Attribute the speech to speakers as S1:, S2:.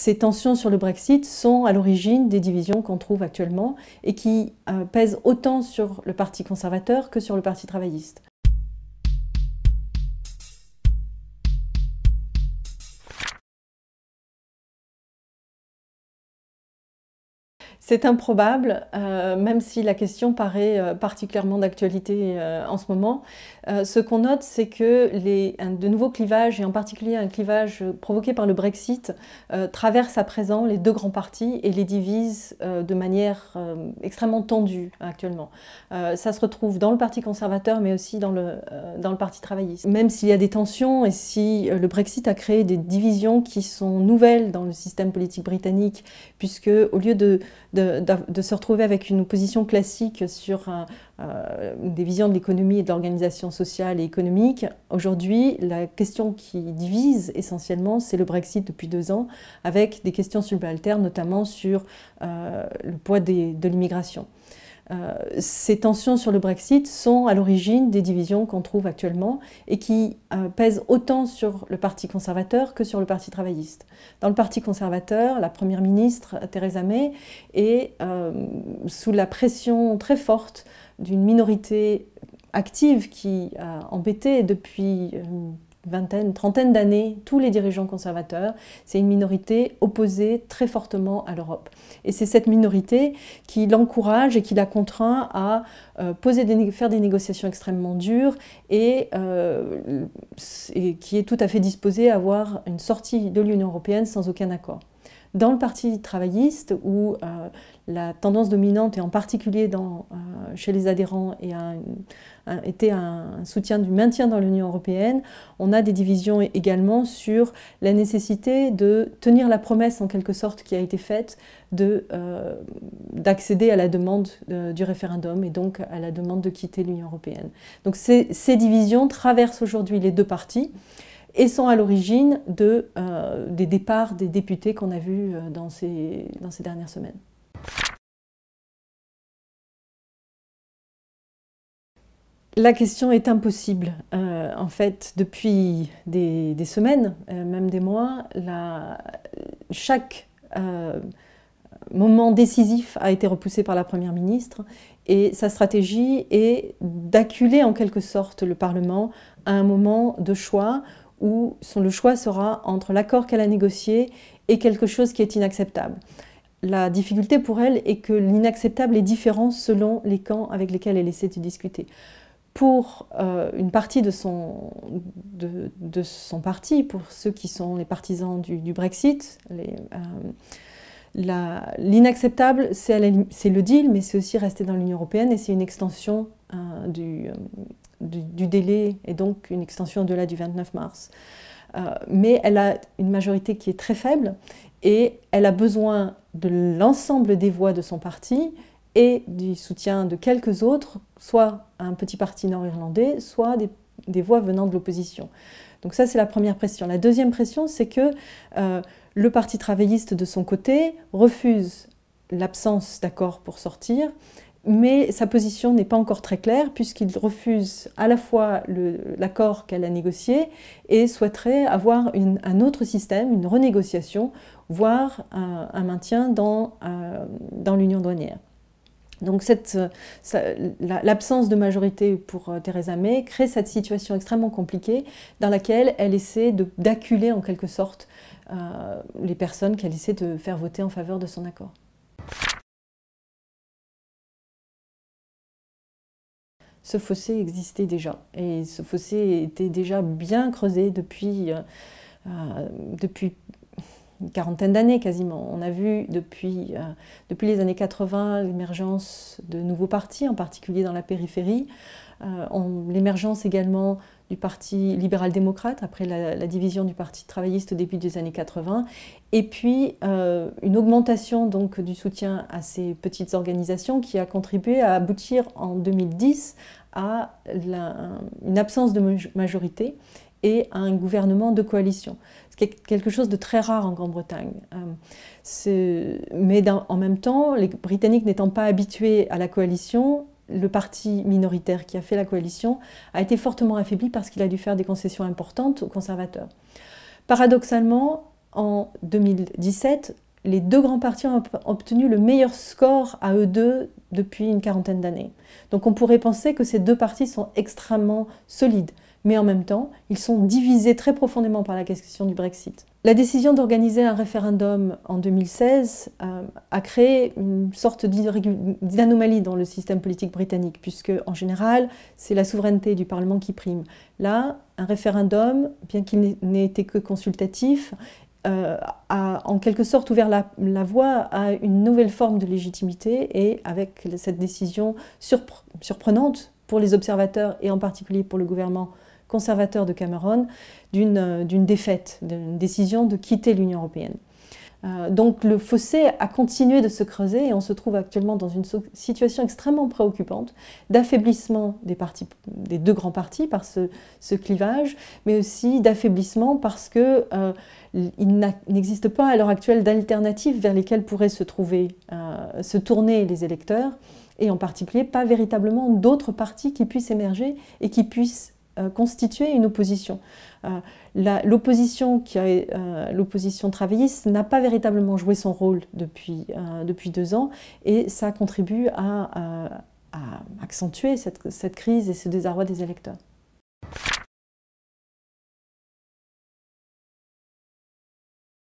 S1: Ces tensions sur le Brexit sont à l'origine des divisions qu'on trouve actuellement et qui pèsent autant sur le Parti conservateur que sur le Parti travailliste. C'est improbable, même si la question paraît particulièrement d'actualité en ce moment. Ce qu'on note, c'est que de nouveaux clivages, et en particulier un clivage provoqué par le Brexit, traversent à présent les deux grands partis et les divisent de manière extrêmement tendue actuellement. Ça se retrouve dans le Parti conservateur, mais aussi dans le Parti travailliste. Même s'il y a des tensions et si le Brexit a créé des divisions qui sont nouvelles dans le système politique britannique, puisque au lieu de se retrouver avec une opposition classique sur des visions de l'économie et de l'organisation sociale et économique. Aujourd'hui, la question qui divise essentiellement, c'est le Brexit depuis 2 ans, avec des questions subalternes, notamment sur le poids de l'immigration. Ces tensions sur le Brexit sont à l'origine des divisions qu'on trouve actuellement et qui pèsent autant sur le Parti conservateur que sur le Parti travailliste. Dans le Parti conservateur, la Première ministre Theresa May est sous la pression très forte d'une minorité active qui a embêté depuis une trentaine d'années tous les dirigeants conservateurs. C'est une minorité opposée très fortement à l'Europe. Et c'est cette minorité qui l'encourage et qui la contraint à faire des négociations extrêmement dures et qui est tout à fait disposée à avoir une sortie de l'Union européenne sans aucun accord. Dans le Parti travailliste, où la tendance dominante, et en particulier chez les adhérents, était un soutien du maintien dans l'Union européenne, on a des divisions également sur la nécessité de tenir la promesse, en quelque sorte, qui a été faite d'accéder à la demande du référendum et donc à la demande de quitter l'Union européenne. Donc ces divisions traversent aujourd'hui les deux partis et sont à l'origine des départs des députés qu'on a vus dans ces dernières semaines. La question est impossible. En fait, depuis des semaines, même des mois, chaque moment décisif a été repoussé par la Première ministre et sa stratégie est d'acculer en quelque sorte le Parlement à un moment de choix où le choix sera entre l'accord qu'elle a négocié et quelque chose qui est inacceptable. La difficulté pour elle est que l'inacceptable est différent selon les camps avec lesquels elle essaie de discuter. Pour une partie de son parti, pour ceux qui sont les partisans du Brexit, l'inacceptable, c'est le deal, mais c'est aussi rester dans l'Union européenne et c'est une extension du délai et donc une extension au-delà du 29 mars. Mais elle a une majorité qui est très faible et elle a besoin de l'ensemble des voix de son parti et du soutien de quelques autres, soit un petit parti nord-irlandais, soit des voix venant de l'opposition. Donc ça, c'est la première pression. La deuxième pression, c'est que le Parti travailliste, de son côté, refuse l'absence d'accord pour sortir, mais sa position n'est pas encore très claire puisqu'il refuse à la fois l'accord qu'elle a négocié et souhaiterait avoir un autre système, une renégociation, voire un maintien dans l'union douanière. Donc l'absence de majorité pour Theresa May crée cette situation extrêmement compliquée dans laquelle elle essaie d'acculer en quelque sorte les personnes qu'elle essaie de faire voter en faveur de son accord. Ce fossé existait déjà et ce fossé était déjà bien creusé depuis une quarantaine d'années quasiment. On a vu depuis les années 80 l'émergence de nouveaux partis, en particulier dans la périphérie, l'émergence également du Parti libéral-démocrate après la division du Parti travailliste au début des années 80, et puis une augmentation donc du soutien à ces petites organisations qui a contribué à aboutir en 2010 à une absence de majorité et à un gouvernement de coalition. C'est quelque chose de très rare en Grande-Bretagne. Mais en même temps, les Britanniques n'étant pas habitués à la coalition, le parti minoritaire qui a fait la coalition a été fortement affaibli parce qu'il a dû faire des concessions importantes aux conservateurs. Paradoxalement, en 2017, les deux grands partis ont obtenu le meilleur score à eux deux depuis une quarantaine d'années. Donc on pourrait penser que ces deux partis sont extrêmement solides, mais en même temps, ils sont divisés très profondément par la question du Brexit. La décision d'organiser un référendum en 2016 a créé une sorte d'anomalie dans le système politique britannique, puisque en général, c'est la souveraineté du Parlement qui prime. Là, un référendum, bien qu'il n'ait été que consultatif, a en quelque sorte ouvert la voie à une nouvelle forme de légitimité, et avec cette décision surprenante pour les observateurs et en particulier pour le gouvernement conservateur de Cameron, d'une défaite, d'une décision de quitter l'Union européenne. Donc le fossé a continué de se creuser et on se trouve actuellement dans une situation extrêmement préoccupante d'affaiblissement des deux grands partis par ce clivage, mais aussi d'affaiblissement parce que il n'existe pas à l'heure actuelle d'alternatives vers lesquelles pourraient se tourner les électeurs, et en particulier pas véritablement d'autres partis qui puissent émerger et qui puissent constituer une opposition. L'opposition travailliste n'a pas véritablement joué son rôle depuis 2 ans, et ça contribue à accentuer cette crise et ce désarroi des électeurs.